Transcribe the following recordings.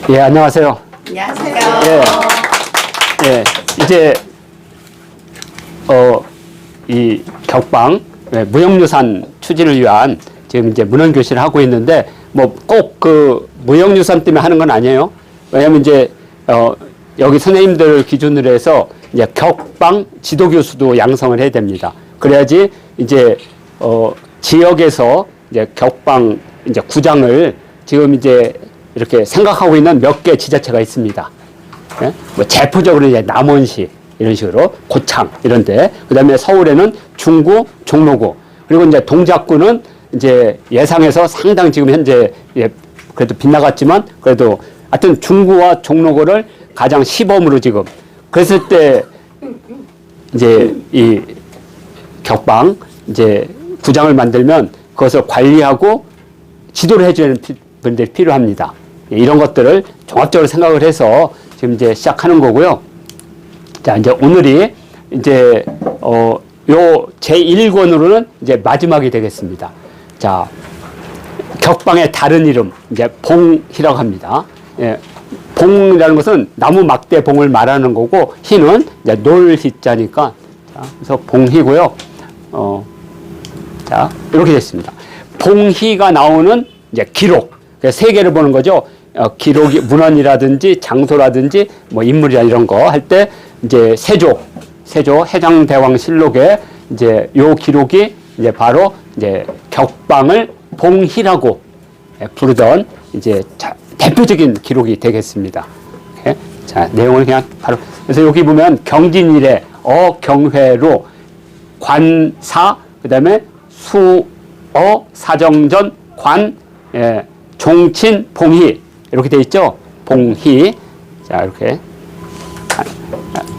예, 안녕하세요. 안녕하세요. 예, 이제, 이 격방, 무형유산 추진을 위한 지금 이제 문헌교실을 하고 있는데, 뭐 꼭 그 무형유산 때문에 하는 건 아니에요. 왜냐면 이제, 여기 선생님들 기준으로 해서 이제 격방 지도교수도 양성을 해야 됩니다. 그래야지 이제, 지역에서 이제 격방 이제 구장을 지금 이제 이렇게 생각하고 있는 몇 개 지자체가 있습니다. 예? 뭐 대표적으로 이제 남원시 이런 식으로 고창 이런데, 그다음에 서울에는 중구, 종로구, 그리고 이제 동작구는 이제 예상해서 상당히 지금 현재 그래도 빗나갔지만 그래도 하여튼 중구와 종로구를 가장 시범으로 지금 그랬을 때 이제 이 격방 이제 구장을 만들면 그것을 관리하고 지도를 해주는 분들이 필요합니다. 이런 것들을 종합적으로 생각을 해서 지금 이제 시작하는 거고요. 자, 이제 오늘이 이제, 요 제1권으로는 이제 마지막이 되겠습니다. 자, 격방의 다른 이름, 이제 봉희라고 합니다. 예, 봉이라는 것은 나무 막대 봉을 말하는 거고, 희는 이제 놀희자니까, 자, 그래서 봉희고요. 자, 이렇게 됐습니다. 봉희가 나오는 이제 기록, 세 개를 보는 거죠. 기록이 문헌이라든지 장소라든지 뭐 인물이나 이런 거 할 때 이제 세조 해장대왕실록에 이제 요 기록이 이제 바로 이제 격방을 봉희라고 부르던 이제 대표적인 기록이 되겠습니다. 이렇게. 자, 내용을 그냥 바로 그래서 여기 보면 경진일에 경회로 관사 그다음에 수어 사정전 관 종친 봉희 이렇게 돼 있죠. 봉희. 자, 이렇게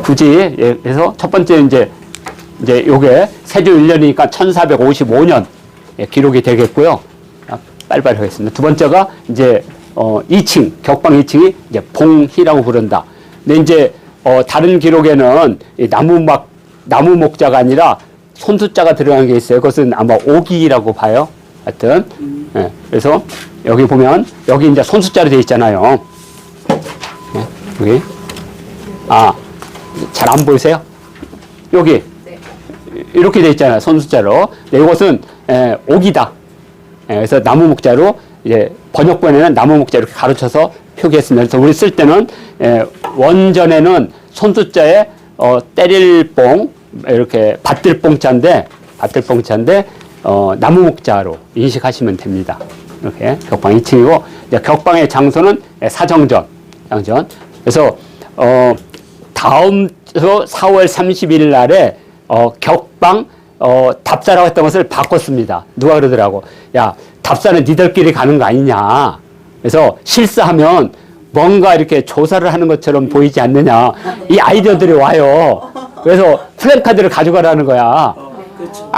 굳이 그래서 첫 번째 이제 요게 세조 1년이니까 1455년 기록이 되겠고요. 빨리빨리 하겠습니다. 두 번째가 이제 2층 격방 2층이 이제 봉희라고 부른다. 근데 이제 다른 기록에는 나무 목자가 아니라 손수자가 들어간 게 있어요. 그것은 아마 오기라고 봐요. 하여튼 그래서 여기 보면 여기 이제 손수자로 되어 있잖아요. 여기 잘 안 보이세요? 여기 이렇게 되어 있잖아요. 손수자로. 이것은 오기다. 그래서 나무 목자로 이제 번역본에는 나무 목자 이렇게 가로쳐서 표기했습니다. 그래서 우리 쓸 때는 원전에는 손수자에 때릴 뽕 이렇게 받들뽕자인데 나무 목자로 인식하시면 됩니다. 이렇게 격방 2층이고 격방의 장소는 사정전. 그래서 다음 4월 30일 날에 격방 답사라고 했던 것을 바꿨습니다. 누가 그러더라고. 야, 답사는 니들끼리 가는 거 아니냐. 그래서 실사하면 뭔가 이렇게 조사를 하는 것처럼 보이지 않느냐. 이 아이디어들이 와요. 그래서 플랜카드를 가져가라는 거야.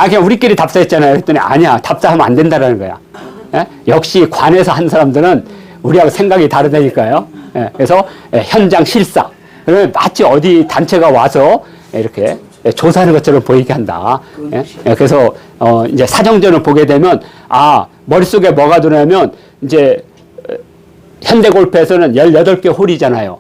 그냥 우리끼리 답사했잖아요. 그랬더니 아니야. 답사하면 안 된다라는 거야. 역시 관에서 한 사람들은 우리하고 생각이 다르다니까요. 그래서 현장 실사. 그러면 마치 어디 단체가 와서 이렇게 조사하는 것처럼 보이게 한다. 그래서 이제 사정전을 보게 되면 머릿속에 뭐가 들어오냐면 이제 현대골프에서는 18개 홀이잖아요.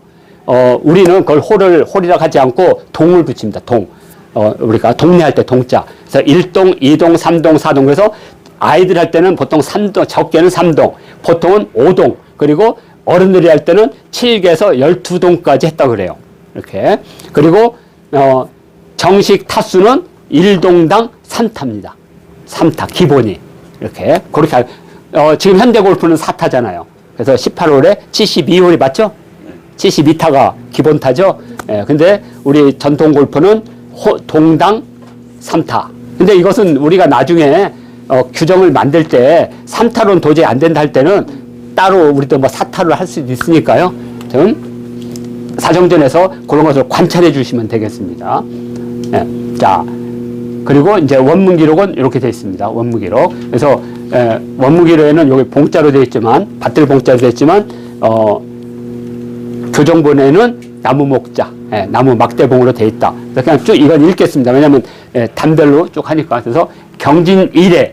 우리는 그걸 홀이라고 하지 않고 동을 붙입니다. 동. 우리가 동네 할 때 동자. 그래서 1동, 2동, 3동, 4동. 그래서 아이들 할 때는 보통 3동, 적게는 3동, 보통은 5동, 그리고 어른들이 할 때는 7개에서 12동까지 했다고 그래요. 이렇게. 그리고, 정식 타수는 1동당 3타입니다. 3타, 기본이. 이렇게. 그렇게, 지금 현대 골프는 4타잖아요. 그래서 18홀에 72홀이 맞죠? 72타가 기본타죠? 근데 우리 전통 골프는 동당 3타. 근데 이것은 우리가 나중에 규정을 만들 때 3타로는 도저히 안 된다 할 때는 따로 우리도 뭐 4타로 할 수도 있으니까요. 좀 사정전에서 그런 것을 관찰해 주시면 되겠습니다. 자, 그리고 이제 원문 기록은 이렇게 되어 있습니다. 원문 기록. 그래서 원문 기록에는 여기 봉자로 되어 있지만 밭들 봉자로 되어 있지만 교정본에는 나무 목자, 나무 막대봉으로 되어 있다. 그냥 쭉 이건 읽겠습니다. 왜냐하면 단별로 쭉 하니까. 그래서 경진 1회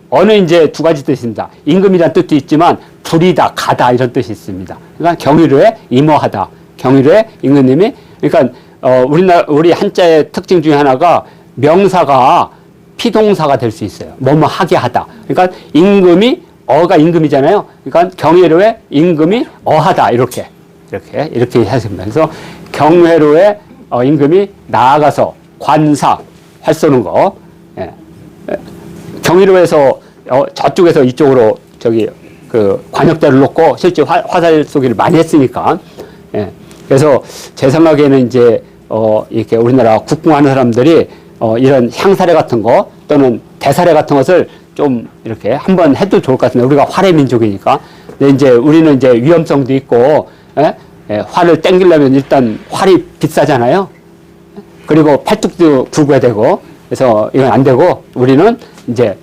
어느 이제 두 가지 뜻입니다. 임금이라는 뜻도 있지만 부리다, 가다 이런 뜻이 있습니다. 그러니까 경이로에 임어하다. 경이로에 임금님이 그러니까 우리 한자의 특징 중에 하나가 명사가 피동사가 될 수 있어요. 뭐뭐 하게 하다. 그러니까 임금이 어가 임금이잖아요. 그러니까 경회로에 임금이 어하다 이렇게 하십니다. 그래서 경회로에 임금이 나아가서 관사 활 쏘는 거. 예. 경회로에서 저쪽에서 이쪽으로 그 관역대를 놓고 실제 화살 쏘기를 많이 했으니까. 예. 그래서 제 생각에는 이제 이렇게 우리나라 국궁하는 사람들이 이런 향사례 같은 거 또는 대사례 같은 것을 좀 이렇게 한번 해도 좋을 것 같습니다. 우리가 활의 민족이니까. 근데 이제 우리는 이제 위험성도 있고, 활을 땡기려면 일단 활이 비싸잖아요. 그리고 팔뚝도 굵어야 되고, 그래서 이건 안 되고, 우리는 이제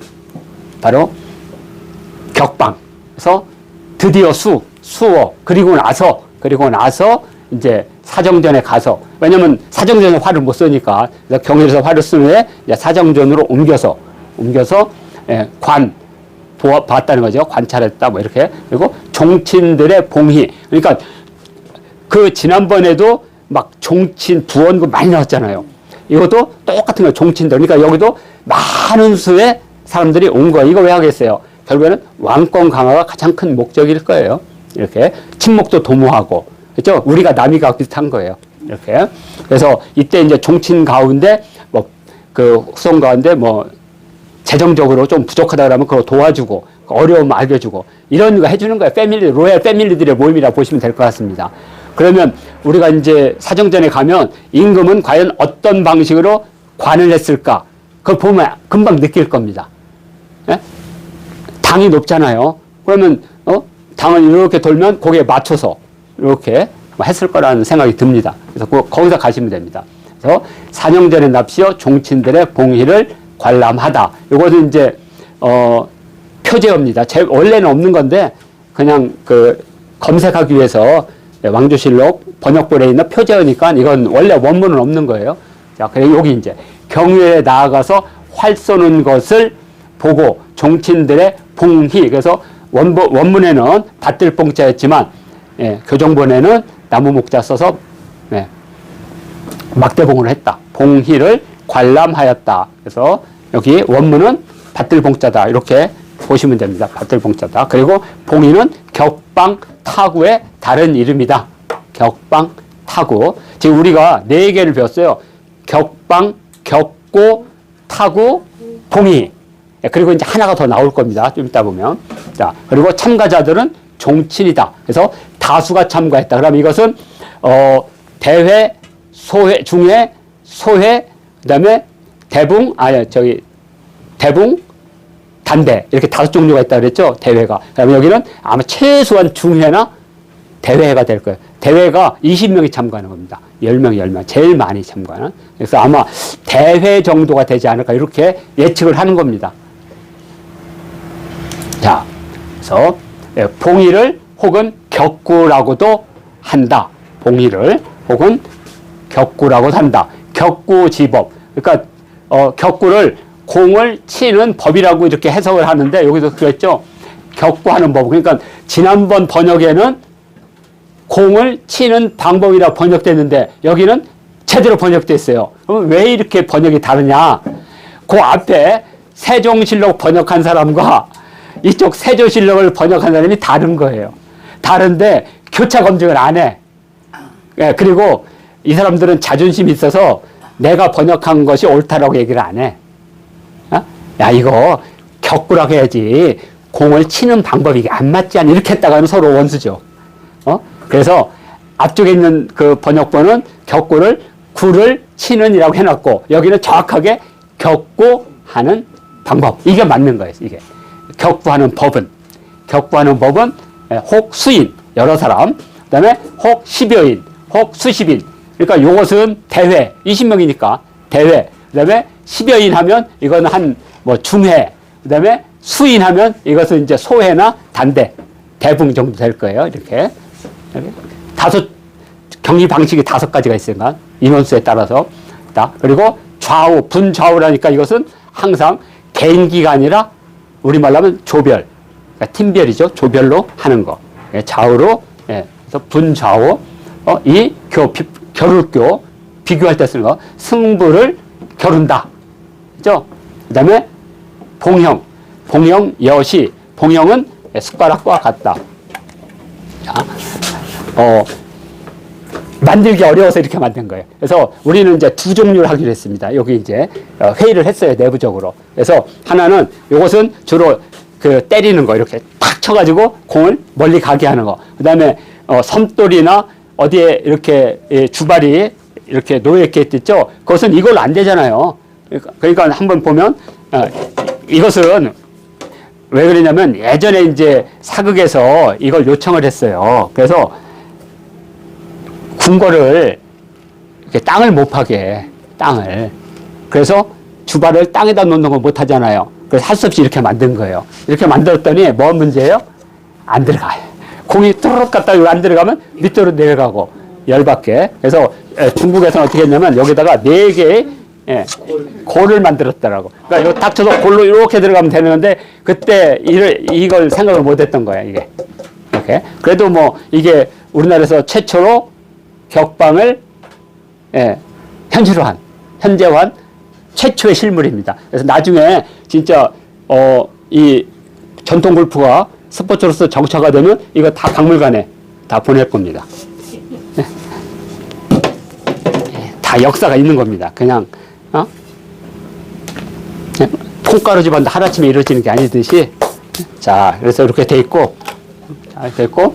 바로 격방. 그래서 드디어 수어. 그리고 나서 이제 사정전에 가서, 왜냐면 사정전에 활을 못 쏘니까, 경일에서 활을 쓰는 후에 사정전으로 옮겨서 봤다는 거죠. 관찰했다, 뭐 이렇게. 그리고 종친들의 봉희. 그러니까 그 지난번에도 막 종친, 부원금 많이 나왔잖아요. 이것도 똑같은 거예요. 종친들. 그러니까 여기도 많은 수의 사람들이 온 거예요. 이거 왜 하겠어요? 결국에는 왕권 강화가 가장 큰 목적일 거예요. 이렇게. 친목도 도모하고. 그렇죠? 우리가 남이가 비슷한 거예요. 이렇게. 그래서 이때 이제 종친 가운데, 후손 가운데 재정적으로 좀 부족하다 그러면 그걸 도와주고, 어려움 알려주고, 이런 거 해주는 거예요. 로얄 패밀리들의 모임이라 보시면 될 것 같습니다. 그러면 우리가 이제 사정전에 가면 임금은 과연 어떤 방식으로 관을 했을까? 그걸 보면 금방 느낄 겁니다. 예? 당이 높잖아요. 그러면, 당을 이렇게 돌면 거기에 맞춰서 이렇게 했을 거라는 생각이 듭니다. 그래서 거기서 가시면 됩니다. 그래서 사정전에 납시어 종친들의 봉희를 관람하다. 이것은 이제 표제어입니다. 원래는 없는 건데 그냥 검색하기 위해서 왕조실록 번역본에 있는 표제어니까 이건 원래 원문은 없는 거예요. 자, 그리고 여기 이제 경유에 나아가서 활 쏘는 것을 보고 종친들의 봉희. 그래서 원문에는 밭들봉자였지만 교정본에는 나무 목자 써서 막대봉을 했다. 봉희를 관람하였다. 그래서 여기 원문은 밭들봉자다. 이렇게 보시면 됩니다. 밭들봉자다. 그리고 봉희는 격방 타구의 다른 이름이다. 격방 타구. 지금 우리가 4개를 배웠어요. 격방, 격고, 타구, 봉희. 그리고 이제 하나가 더 나올 겁니다. 좀 이따 보면. 자, 그리고 참가자들은 종친이다. 그래서 다수가 참가했다. 그러면 이것은 대회, 소회, 중회, 소회, 그 다음에 대붕, 단대. 이렇게 5 종류가 있다 그랬죠? 대회가. 그러면 여기는 아마 최소한 중회나 대회가 될 거예요. 대회가 20명이 참가하는 겁니다. 10명. 제일 많이 참가하는. 그래서 아마 대회 정도가 되지 않을까. 이렇게 예측을 하는 겁니다. 자, 그래서 봉희를 혹은 격구라고도 한다. 봉희를 혹은 격구라고도 한다. 격구지법. 그러니까 격구를 공을 치는 법이라고 이렇게 해석을 하는데 여기서 그랬죠. 격구하는 법. 그러니까 지난번 번역에는 공을 치는 방법이라고 번역됐는데 여기는 제대로 번역됐어요. 그럼 왜 이렇게 번역이 다르냐? 그 앞에 세종실록 번역한 사람과 이쪽 세조실록을 번역한 사람이 다른 거예요. 다른데 교차 검증을 안 해. 그리고 이 사람들은 자존심이 있어서 내가 번역한 것이 옳다라고 얘기를 안 해. 야, 이거 격구라고 해야지. 공을 치는 방법이 이게 안 맞지 않니? 이렇게 했다가는 서로 원수죠. 그래서 앞쪽에 있는 그 번역본은 격구를 구를 치는이라고 해놨고 여기는 정확하게 격구하는 방법. 이게 맞는 거예요. 이게 격구하는 법은 혹 수인 여러 사람, 그다음에 혹 10여인, 혹 수십인. 그러니까 요것은 대회 20명이니까 대회. 그다음에 10여인 하면 이거는 중회. 그다음에 수인 하면 이것은 이제 소회나 단대, 대붕 정도 될 거예요. 이렇게 5 경리 방식이 5가지가 있으니까 인원수에 따라서. 그리고 좌우, 분좌우라니까 이것은 항상 개인기가 아니라 우리말로 하면 조별. 그러니까 팀별이죠. 조별로 하는 거. 예, 좌우로, 예, 그래서 분좌우, 이 겨룰교, 비교할 때 쓰는 거. 승부를 겨룬다. 그죠? 그 다음에 봉형, 봉형, 여시, 봉형은 숟가락과 같다. 자, 만들기 어려워서 이렇게 만든 거예요. 그래서 우리는 이제 두 종류를 하기로 했습니다. 여기 이제 회의를 했어요, 내부적으로. 그래서 하나는 이것은 주로 그 때리는 거, 이렇게 탁 쳐가지고 공을 멀리 가게 하는 거. 그 다음에 섬돌이나 어디에 이렇게 주발이 이렇게 놓여있게 있죠. 그것은 이걸로 안 되잖아요. 그러니까 한번 보면 이것은 왜 그러냐면 예전에 이제 사극에서 이걸 요청을 했어요. 그래서 궁궐을 이렇게 땅을 못 파게, 땅을. 그래서 주발을 땅에다 놓는 거 못 하잖아요. 그래서 할 수 없이 이렇게 만든 거예요. 이렇게 만들었더니 뭐 문제예요? 안 들어가요. 공이 뚜루룩 갔다 여기 안 들어가면 밑으로 내려가고 열받게. 그래서 중국에서는 어떻게 했냐면 여기다가 4개의 골을 만들었더라고. 그러니까 이거 딱 쳐서 골로 이렇게 들어가면 되는 건데 그때 이걸 생각을 못 했던 거야, 이게. 이렇게. 그래도 뭐 이게 우리나라에서 최초로 격방을 현재화한 최초의 실물입니다. 그래서 나중에 진짜 이 전통 골프가 스포츠로서 정착화되면 이거 다 박물관에 다 보낼 겁니다. 다 역사가 있는 겁니다. 그냥 콩가루 집안도 하루아침에 이루어지는 게 아니듯이. 자, 그래서 이렇게 돼 있고, 자, 돼 있고,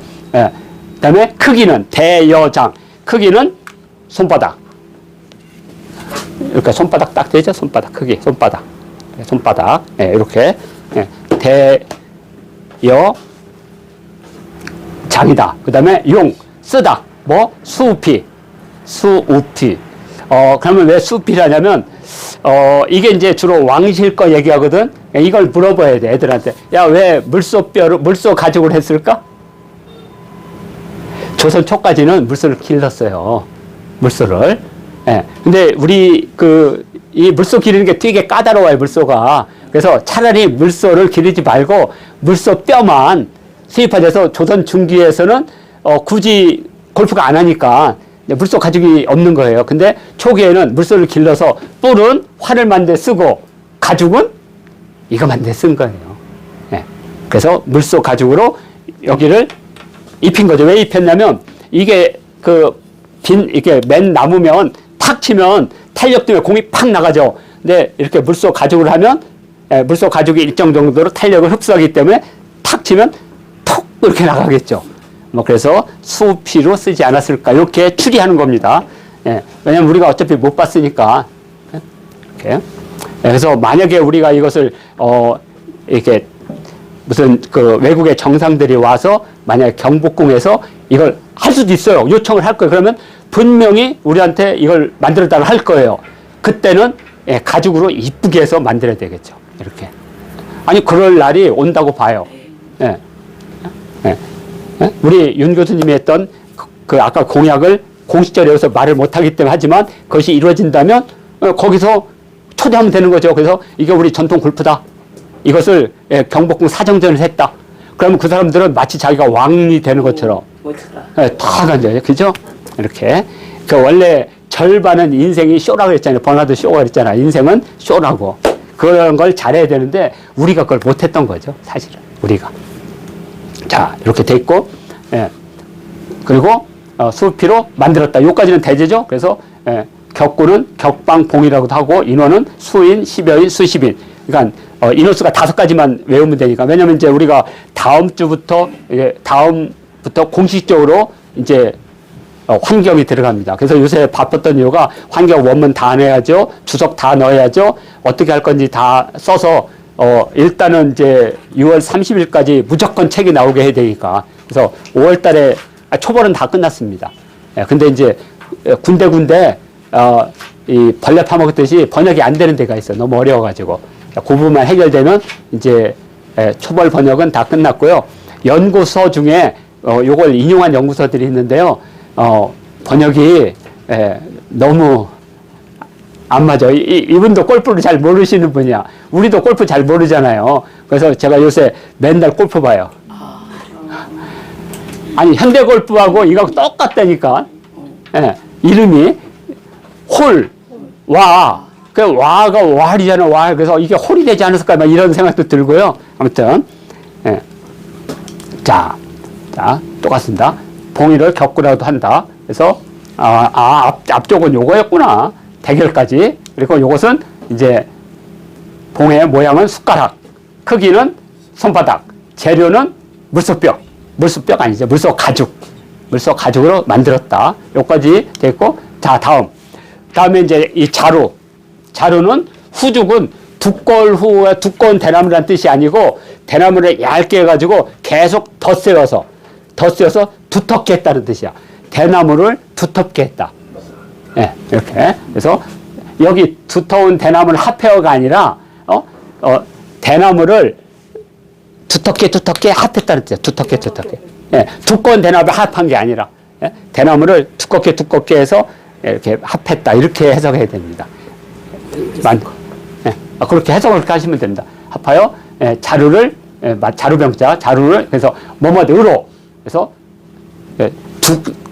그다음에 크기는 대여장. 크기는 손바닥. 이렇게 손바닥 딱 되죠? 손바닥 크기, 손바닥. 손바닥. 이렇게. 대여장이다. 그 다음에 용, 쓰다. 뭐? 수우피. 그러면 왜 수우피라냐면, 이게 이제 주로 왕실 거 얘기하거든? 이걸 물어봐야 돼, 애들한테. 야, 왜 물소 가죽을 했을까? 조선 초까지는 물소를 길렀어요. 물소를. 근데 이 물소 기르는 게 되게 까다로워요, 물소가. 그래서 차라리 물소를 기르지 말고 물소 뼈만 수입화돼서 조선 중기에서는 굳이 골프가 안 하니까 물소 가죽이 없는 거예요. 근데 초기에는 물소를 길러서 뿔은 활을 만들 쓰고 가죽은 이거 만들 쓴 거예요. 그래서 물소 가죽으로 여기를 입힌 거죠. 왜 입혔냐면 이게 이렇게 맨 나무면 탁 치면 탄력 때문에 공이 팍 나가죠. 근데 이렇게 물소 가죽을 하면 물소 가죽이 일정 정도로 탄력을 흡수하기 때문에 탁 치면 톡 이렇게 나가겠죠. 뭐 그래서 수피로 쓰지 않았을까 이렇게 추리하는 겁니다. 왜냐면 우리가 어차피 못 봤으니까. 이렇게. 그래서 만약에 우리가 이것을 이렇게 무슨 외국의 정상들이 와서 만약에 경복궁에서 이걸 할 수도 있어요. 요청을 할 거예요. 그러면 분명히 우리한테 이걸 만들어달라 할 거예요. 그때는 가죽으로 이쁘게 해서 만들어야 되겠죠. 이렇게. 아니 그럴 날이 온다고 봐요. 우리 윤 교수님이 했던 아까 공약을 공식적으로 여기서 말을 못하기 때문에 하지만 그것이 이루어진다면 거기서 초대하면 되는 거죠. 그래서 이게 우리 전통 골프다. 이것을 경복궁 사정전을 했다. 그러면 그 사람들은 마치 자기가 왕이 되는 것처럼 다 앉아요. 그죠? 이렇게. 원래 절반은 인생이 쇼라고 그랬잖아요. 버나드 쇼가 그랬잖아요. 인생은 쇼라고. 그런 걸 잘해야 되는데 우리가 그걸 못했던 거죠. 사실은. 우리가. 자, 이렇게 돼 있고, 그리고 수피로 만들었다. 요까지는 대제죠. 그래서 격구는 격방봉이라고도 하고 인원은 수인, 10여인, 수십인. 그러니까 인원수가 5가지만 외우면 되니까. 왜냐면 이제 우리가 다음부터 공식적으로 이제 환경이 들어갑니다. 그래서 요새 바빴던 이유가 환경 원문 다 내야죠. 주석 다 넣어야죠. 어떻게 할 건지 다 써서 일단은 이제 6월 30일까지 무조건 책이 나오게 해야 되니까. 그래서 5월 달에 초벌은 다 끝났습니다. 근데 이제 군데 이 벌레 파먹었듯이 번역이 안 되는 데가 있어요. 너무 어려워가지고. 그 부분만 해결되면 이제 초벌 번역은 다 끝났고요. 연구서 중에 요걸 인용한 연구서들이 있는데요. 번역이 너무 안 맞아. 이분도 골프를 잘 모르시는 분이야. 우리도 골프 잘 모르잖아요. 그래서 제가 요새 맨날 골프 봐요. 아니, 현대 골프하고 이거 똑같다니까. 예, 이름이 홀, 와. 그 와가 와리잖아, 와. 그래서 이게 홀이 되지 않았을까, 막 이런 생각도 들고요. 아무튼, 예. 자, 똑같습니다. 봉이를 격구라도 한다. 그래서, 앞쪽은 요거였구나. 대결까지. 그리고 요것은 이제 봉의 모양은 숟가락, 크기는 손바닥, 재료는 물소뼈. 물소뼈가 아니죠. 물소 가죽. 물소 가죽으로 만들었다. 요까지 됐고, 자, 다음에 이제 이 자루. 자루는 후죽은 두꺼운 대나무라는 뜻이 아니고, 대나무를 얇게 해가지고 계속 덧세워서 두텁게 했다는 뜻이야. 대나무를 두텁게 했다. 예, 이렇게. 그래서 여기 두터운 대나무를 합해어가 아니라, 대나무를 두텁게 합했다는 뜻이야. 두텁게. 예, 두꺼운 대나무를 합한 게 아니라, 예, 대나무를 두껍게 해서 이렇게 합했다. 이렇게 해석해야 됩니다. 예, 그렇게 해석을 하시면 됩니다. 합하여, 예, 자루를, 예, 자루병자, 자루를, 그래서 뭐뭐으로, 그래서, 예,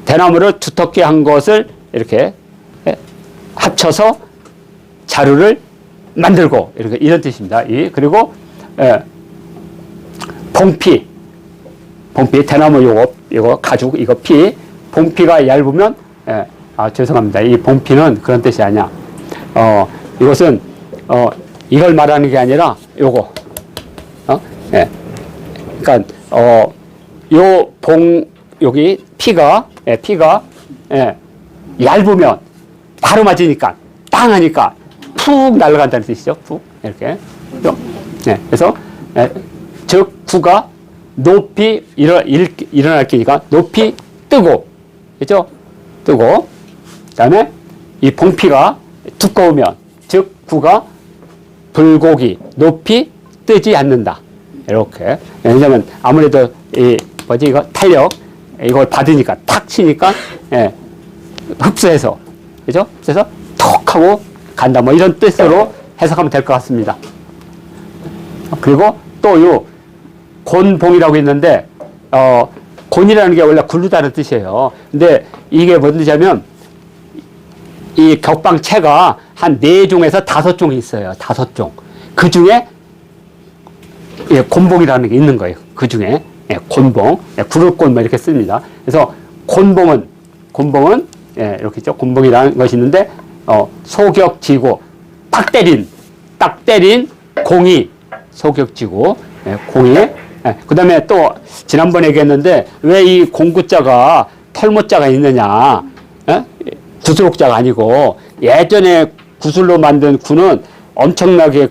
대나무를 두텁게 한 것을 이렇게, 예, 합쳐서 자루를 만들고, 이렇게, 이런 뜻입니다. 그리고, 예, 봉피, 대나무 요거 가죽, 이거 피, 봉피가 얇으면, 예, 죄송합니다. 이 봉피는 그런 뜻이 아니야. 이것은, 이걸 말하는 게 아니라, 요거, 예. 그러니까, 여기 피가, 예, 얇으면 바로 맞으니까, 땅 하니까 푹 날아간다는 뜻이죠. 푹. 이렇게. 예, 그래서, 예, 즉, 구가 높이 일어날 기니까 높이 뜨고, 그죠? 뜨고, 그 다음에 이 봉피가 두꺼우면, 즉, 구가 불고기, 높이 뜨지 않는다. 이렇게. 왜냐면 아무래도 이거 탄력, 이걸 받으니까, 탁 치니까, 예, 흡수해서, 그죠? 그래서 톡 하고 간다. 뭐 이런 뜻으로 해석하면 될 것 같습니다. 그리고 또 곤봉이라고 있는데, 곤이라는 게 원래 굴르다는 뜻이에요. 근데 이게 뭔 뜻이냐면, 이 격방체가 한 4종에서 5종이 있어요. 5종. 그 중에, 예, 곤봉이라는 게 있는 거예요. 그 중에. 예, 곤봉. 예, 구를곤 뭐 이렇게 씁니다. 그래서 곤봉은, 예, 이렇게 있죠. 곤봉이라는 것이 있는데, 소격지고, 딱 때린 공이 소격지고, 예, 공이. 예, 그 다음에 또, 지난번에 얘기했는데, 왜 이 공구자가 털모자가 있느냐. 예? 구슬옥자가 아니고, 예전에 구슬로 만든 구는 엄청나게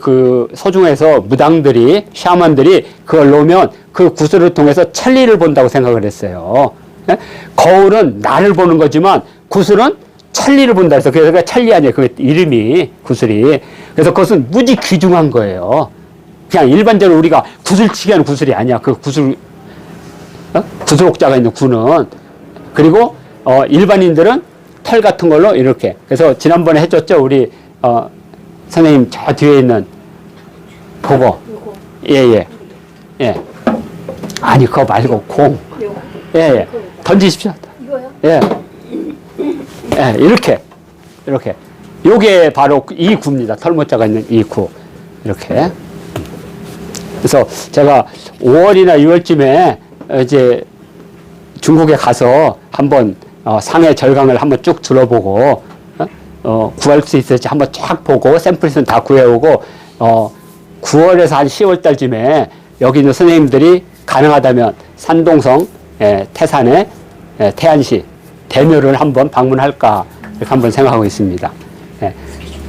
소중해서 무당들이, 샤먼들이 그걸 놓으면 그 구슬을 통해서 천리를 본다고 생각을 했어요. 예? 거울은 나를 보는 거지만 구슬은 천리를 본다 해서, 그래서 천리 아니에요. 그 이름이, 구슬이. 그래서 그것은 무지 귀중한 거예요. 그냥 일반적으로 우리가 구슬치기 하는 구슬이 아니야. 그 구슬옥자가 있는 구는. 그리고, 일반인들은 털 같은 걸로 이렇게. 그래서 지난번에 해줬죠. 우리, 선생님 저 뒤에 있는 보고. 예. 아니, 그거 말고 공. 예. 던지십시오. 이거요? 예. 예, 이렇게. 요게 바로 이 구입니다. 털모자가 있는 이 구. 이렇게. 그래서 제가 5월이나 6월쯤에 이제 중국에 가서 한번 상해 절강을 한번 쭉 둘러보고, 구할 수 있을지 한번 쫙 보고, 샘플은 다 구해오고, 9월에서 한 10월 달쯤에 여기 있는 선생님들이 가능하다면 산동성, 태산의 태안시, 대묘를 한번 방문할까, 이렇게 한번 생각하고 있습니다.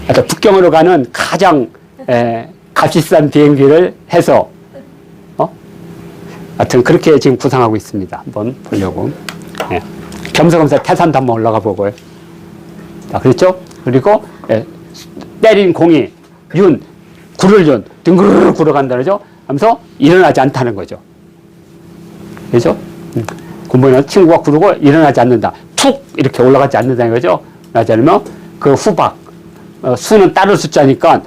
하여튼 북경으로 가는 가장, 값비싼 비행기를 해서, 하여튼 그렇게 지금 구상하고 있습니다. 한번 보려고. 겸사겸사 태산도 한번 올라가 보고요. 자, 그렇죠? 그리고, 때린 공이 굴을 둥그르르 굴러간다는 거죠? 하면서 일어나지 않다는 거죠. 그렇죠? 군보는 친구가 구르고 일어나지 않는다. 툭! 이렇게 올라가지 않는다는 거죠? 일어나지 않으면 그 후박, 수는 다른 숫자니까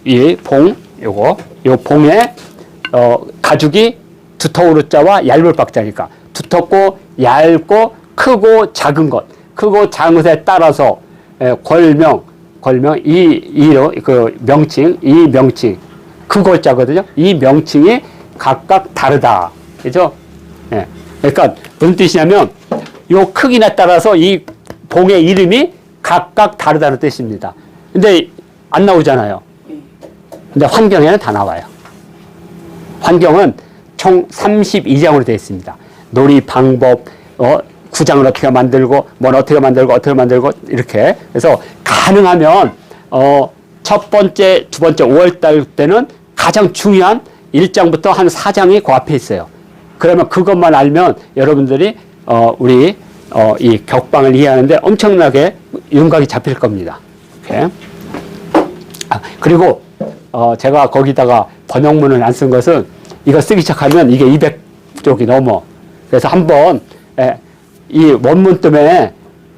이 봉, 요 봉에 가죽이 두터울 자와 얇을 박자니까 두텁고 얇고 크고 작은 크고 작은 것에 따라서 골명 그 명칭, 이 명칭 그 골자거든요. 이 명칭이 각각 다르다. 그죠? 예. 그러니까 무슨 뜻이냐면 요 크기에 따라서 이 봉의 이름이 각각 다르다는 뜻입니다. 근데 안 나오잖아요. 근데 환경에는 다 나와요. 환경은 총 32장으로 되어 있습니다. 놀이 방법, 구장을 어떻게 만들고, 뭘 어떻게 만들고, 이렇게. 그래서 가능하면, 첫 번째, 두 번째 5월달 때는 가장 중요한 1장부터 한 4장이 그 앞에 있어요. 그러면 그것만 알면 여러분들이, 이 격방을 이해하는데 엄청나게 윤곽이 잡힐 겁니다. 이렇게. 그리고, 제가 거기다가 번역문을 안 쓴 것은 이거 쓰기 시작하면 이게 200쪽이 넘어. 그래서 한번, 이 원문 때문에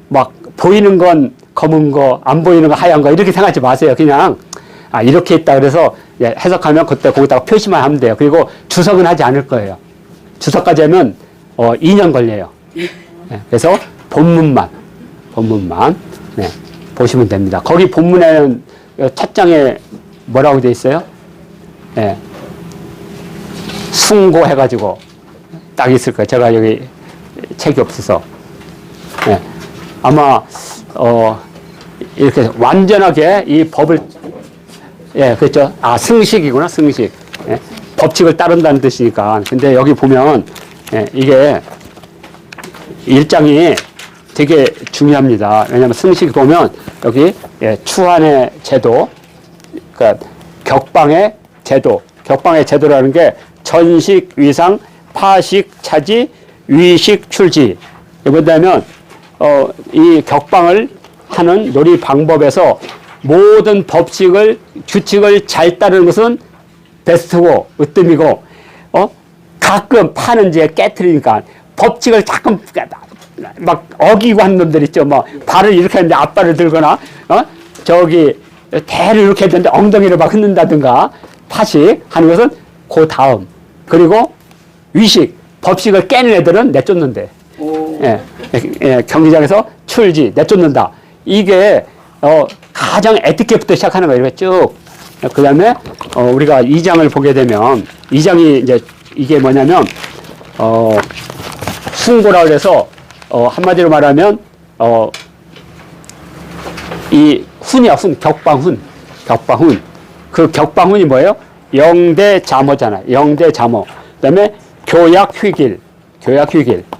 막 보이는 건 검은 거, 안 보이는 거 하얀 거 이렇게 생각하지 마세요. 그냥, 이렇게 있다 그래서 해석하면 그때 거기다가 표시만 하면 돼요. 그리고 주석은 하지 않을 거예요. 주석까지 하면, 2년 걸려요. 그래서 본문만, 보시면 됩니다. 거기 본문에는 첫 장에 뭐라고 돼 있어요? 숭고해가지고 딱 있을 거예요. 제가 여기 책이 없어서. 아마, 이렇게 완전하게 이 법을, 그렇죠. 승식이구나, 승식. 법칙을 따른다는 뜻이니까. 근데 여기 보면, 이게 일장이 되게 중요합니다. 왜냐하면 승식 보면 여기 추한의 제도, 그러니까 격방의 제도라는 게 전식, 위상, 파식, 차지, 위식, 출지. 뭐냐면 이 격방을 하는 놀이 방법에서 모든 법칙을, 규칙을 잘 따르는 것은 베스트고 으뜸이고, 가끔 파는 제 깨트리니까 법칙을 자꾸 막 어기고 하는 놈들 있죠. 뭐 발을 이렇게 하는데 앞발을 들거나, 대를 이렇게 했는데 엉덩이를 막 흔든다든가, 파식 하는 것은 그 다음. 그리고 위식, 법칙을 깨는 애들은 내쫓는데. 경기장에서 출지, 내쫓는다. 이게, 가장 에티켓부터 시작하는 거예요. 이렇게 쭉. 그 다음에, 우리가 2장을 보게 되면, 2장이 이제, 이게 뭐냐면, 숭고라 그래서, 한마디로 말하면, 이 훈이야, 격방훈. 그 격방훈이 뭐예요? 영대자모잖아요. 영대자모. 그 다음에 교약휘길.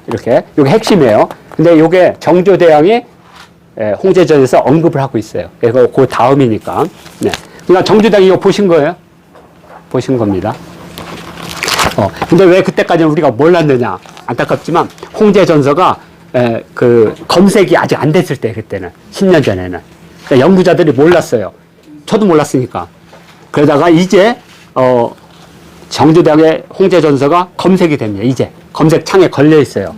이렇게. 이게 핵심이에요. 근데 이게 정조대왕이 홍제전에서 언급을 하고 있어요. 그리고 그 다음이니까. 네. 그러니까 정조대왕이 이거 보신 거예요? 보신 겁니다. 근데 왜 그때까지는 우리가 몰랐느냐? 안타깝지만 홍제전서가 그 검색이 아직 안 됐을 때, 그때는 10년 전에는 그러니까 연구자들이 몰랐어요. 저도 몰랐으니까. 그러다가 이제 정조대왕의 홍제전서가 검색이 됩니다. 이제 검색창에 걸려 있어요.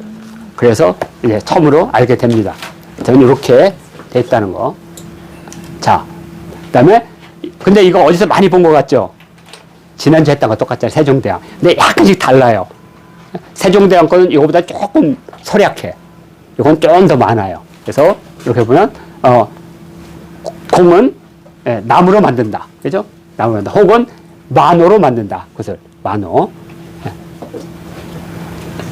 그래서 이제 처음으로 알게 됩니다. 저는 이렇게 돼 있다는 거. 자, 그다음에 근데 이거 어디서 많이 본 것 같죠? 지난주 했던 거 똑같잖아요. 세종대왕. 근데 약간씩 달라요. 세종대왕 거는 이거보다 조금 소략해. 이건 좀 더 많아요. 그래서 이렇게 보면 공은 나무로 만든다. 그죠? 나무로 만든다. 혹은 만호로 만든다. 그것을 만호.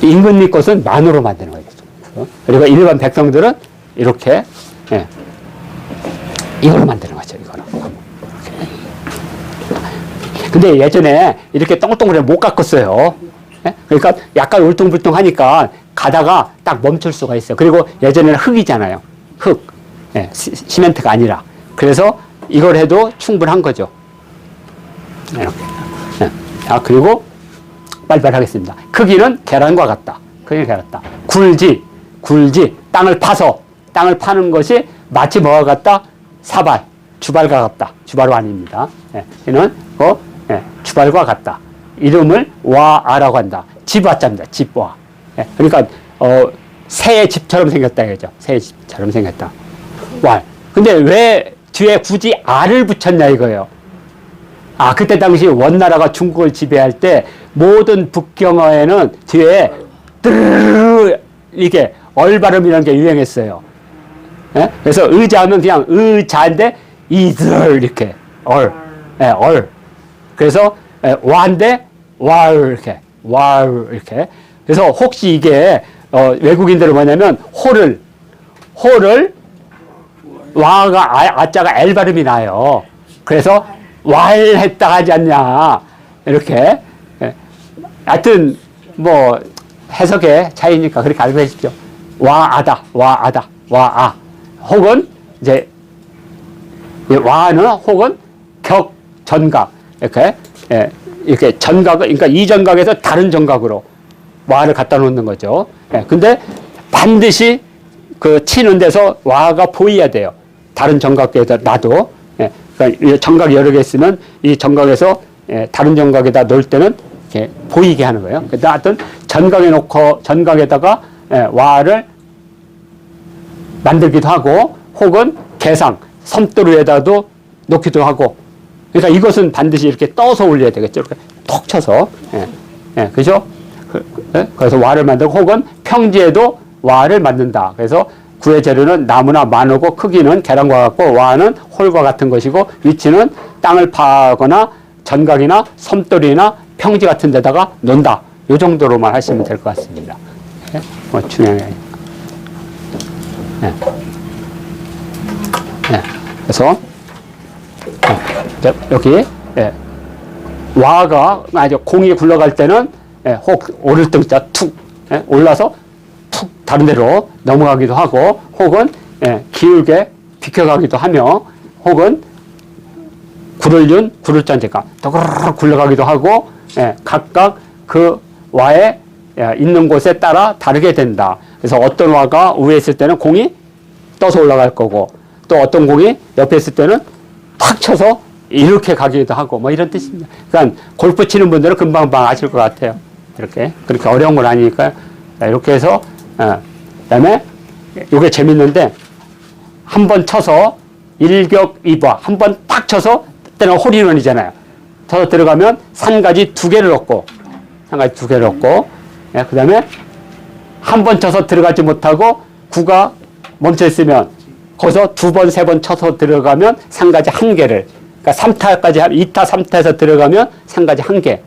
임금님 것은 만호로 만드는 거죠. 그리고 일반 백성들은 이렇게 이걸로 만드는 거죠. 이거로. 근데 예전에 이렇게 동글동글해 못 깎았어요. 그러니까 약간 울퉁불퉁하니까 가다가 딱 멈출 수가 있어요. 그리고 예전에는 흙이잖아요. 흙. 시멘트가 아니라. 그래서 이걸 해도 충분한 거죠. 이렇게. 자, 그리고 빨리빨리 하겠습니다. 크기는 계란과 같다. 크기는 같다. 굴지. 땅을 파는 것이 마치 뭐와 같다? 사발. 주발과 같다. 주발은 아닙니다. 이는 주발과 같다. 이름을 와아라고 한다. 집와자입니다. 집와. 그러니까 새의 집처럼 생겼다 이거죠. 새의 집처럼 생겼다. 왈. 근데 왜 뒤에 굳이 아를 붙였냐 이거예요. 아, 그때 당시 원나라가 중국을 지배할 때 모든 북경어에는 뒤에 뜨르르 이게 얼 발음이라는 게 유행했어요. 예? 그래서 의자하면 그냥 의자인데 이들 이렇게 얼, 예, 얼. 그래서 와인데 와을 이렇게 와을 이렇게. 그래서 혹시 이게 외국인들은 뭐냐면 호를 와가 아자가 엘 발음이 나요. 그래서 왈 했다 하지 않냐 이렇게. 예. 하여튼 뭐 해석의 차이니까 그렇게 알고 계시죠. 와아다 와아다 와아 혹은 이제 와는 혹은 격 전각 이렇게 예, 이렇게 전각을 그러니까 이 전각에서 다른 전각으로 와를 갖다 놓는 거죠. 예, 근데 반드시 그 치는 데서 와가 보여야 돼요. 다른 전각에다 놔도. 예, 그러니까 전각이 여러 개 있으면 이 전각에서 예, 다른 전각에다 놓을 때는 이렇게 보이게 하는 거예요. 그러니까 하여튼 전각에 놓고 전각에다가 예, 와를 만들기도 하고 혹은 개상 섬도루에다도 놓기도 하고. 그러니까 이것은 반드시 이렇게 떠서 올려야 되겠죠. 이렇게 톡 쳐서. 예, 예, 그죠? 그래서 와를 만들고 혹은 평지에도 와를 만든다. 그래서 구의 재료는 나무나 만호고 크기는 계란과 같고 와는 홀과 같은 것이고 위치는 땅을 파거나 전각이나 섬돌이나 평지 같은 데다가 놓는다. 이 정도로만 하시면 될 것 같습니다. 예? 뭐 중요한 게 아니고. 예. 예. 그래서 여기 예. 와가 아주 공이 굴러갈 때는 예, 혹 오를 등자 툭 예, 올라서 툭 다른 데로 넘어가기도 하고 혹은 예, 기울게 비켜가기도 하며 혹은 굴을 윤 굴을 짠제가 더그르르 굴러가기도 하고 예, 각각 그 와에 예, 있는 곳에 따라 다르게 된다. 그래서 어떤 와가 위에 있을 때는 공이 떠서 올라갈 거고 또 어떤 공이 옆에 있을 때는 탁 쳐서 이렇게 가기도 하고 뭐 이런 뜻입니다. 그러니까 골프 치는 분들은 금방 아실 것 같아요. 이렇게 그렇게 어려운 건 아니니까요. 자, 이렇게 해서 그다음에 이게 재밌는데 한 번 쳐서 일격이바 한 번 딱 쳐서 때는 홀인원이잖아요. 쳐서 들어가면 산가지 두 개를 얻고 산가지 두 개를 얻고 예, 그다음에 한 번 쳐서 들어가지 못하고 구가 멈춰 있으면 거기서 두 번 세 번 쳐서 들어가면 산가지 한 개를 그러니까 3타까지 2타 3타에서 들어가면 산가지 한 개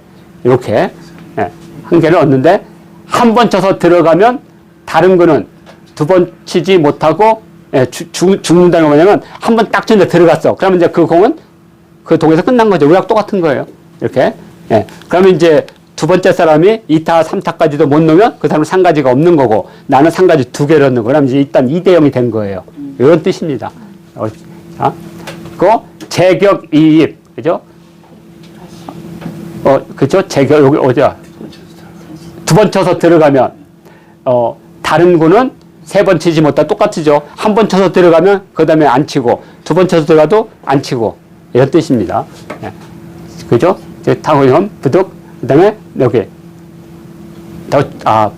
이렇게 예, 한 개를 얻는데 한 번 쳐서 들어가면 다른 거는 두 번 치지 못하고 예, 죽는다는 거 뭐냐면 한 번 딱 치는데 들어갔어. 그러면 이제 그 공은 그 동에서 끝난 거죠. 우리하고 똑같은 거예요. 이렇게. 예. 그러면 이제 두 번째 사람이 2타, 3타까지도 못 넣으면 그 사람은 상가지가 없는 거고 나는 상가지 두 개를 넣는 거. 그러면 이제 일단 2대 0이 된 거예요. 이런 뜻입니다. 자, 그 제격 이입. 그죠? 그죠? 제격, 여기 어디야? 두 번 쳐서 들어가면, 다른 구는 세 번 치지 못하 똑같이죠. 한 번 쳐서 들어가면 그 다음에 안 치고 두 번 쳐서 들어가도 안 치고 이런 뜻입니다. 예. 그죠? 타고형, 부득, 그 다음에 여기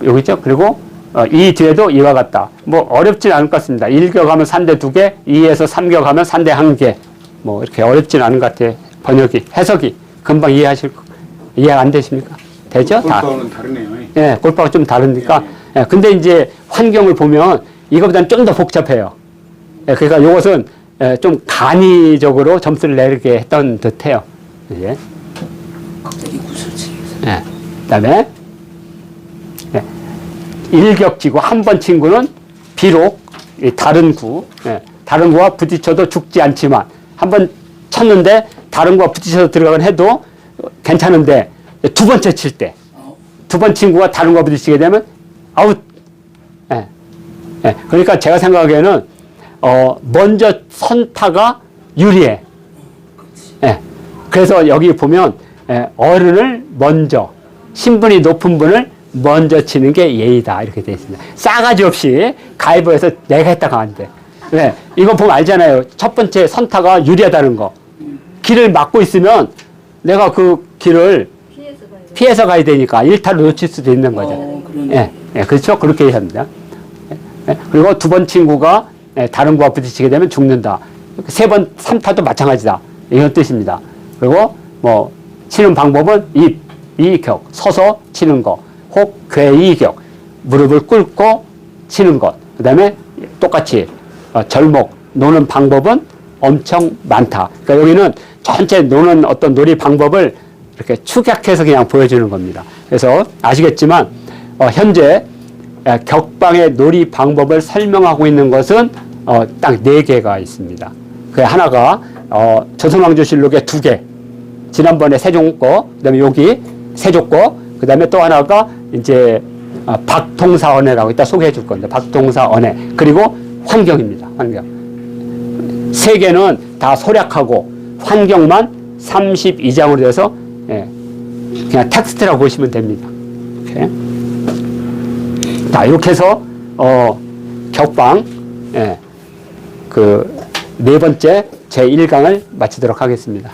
여기 있죠? 그리고 이 뒤에도 이와 같다. 뭐 어렵진 않을 것 같습니다. 1격하면 산대 2개, 2에서 3격하면 산대 1개. 뭐 이렇게 어렵진 않은 것 같아요. 번역이, 해석이 금방 이해 안 되십니까? 되죠? 골프하고는 다르네요. 예, 골프하고 좀 다르니까. 예, 근데 이제 환경을 보면 이거보다는 좀 더 복잡해요. 예, 그러니까 이것은 좀 간이적으로 점수를 내리게 했던 듯해요. 이제. 갑자기 구슬치기에서. 예. 그다음에 예. 일격지구 한 번 친구는 비록 다른 구, 예. 다른 구와 부딪혀도 죽지 않지만 한 번 쳤는데 다른 구와 부딪혀서 들어가긴 해도 괜찮은데 두 번째 칠 때 두 번 친구가 다른 구와 부딪히게 되면 아웃. 예. 예. 그러니까 제가 생각하기에는 먼저 선타가 유리해. 예. 그래서 여기 보면 어른을 먼저 신분이 높은 분을 먼저 치는 게 예의다 이렇게 되어 있습니다. 싸가지 없이 가위바위보에서 내가 했다가 안 돼. 네, 이거 보면 알잖아요. 첫 번째 선타가 유리하다는 거. 길을 막고 있으면 내가 그 길을 피해서 가야 되니까 일타를 놓칠 수도 있는 거죠. 예, 예, 그렇죠. 그렇게 합니다. 예, 그리고 두 번 친구가 다른 구와 부딪히게 되면 죽는다. 세 번 3타도 마찬가지다. 이런 뜻입니다. 그리고 뭐 치는 방법은 이격, 서서 치는 거, 혹 괴이격, 무릎을 꿇고 치는 것. 그 다음에 똑같이 절목, 노는 방법은 엄청 많다. 그러니까 여기는 전체 노는 어떤 놀이 방법을 이렇게 축약해서 그냥 보여주는 겁니다. 그래서 아시겠지만 현재 격방의 놀이 방법을 설명하고 있는 것은 딱 4개가 있습니다. 그 하나가 조선왕조실록의 2개. 지난번에 세종 거, 그다음에 여기 세종 거, 그다음에 또 하나가 이제 박통사언해라고 이따 소개해 줄 건데 박통사언해. 그리고 환경입니다. 환경. 3개는 다 소략하고 환경만 32장으로 돼서 그냥 텍스트라고 보시면 됩니다. 이렇게. 자, 이렇게 해서 격방 그 4번째 제1강을 마치도록 하겠습니다.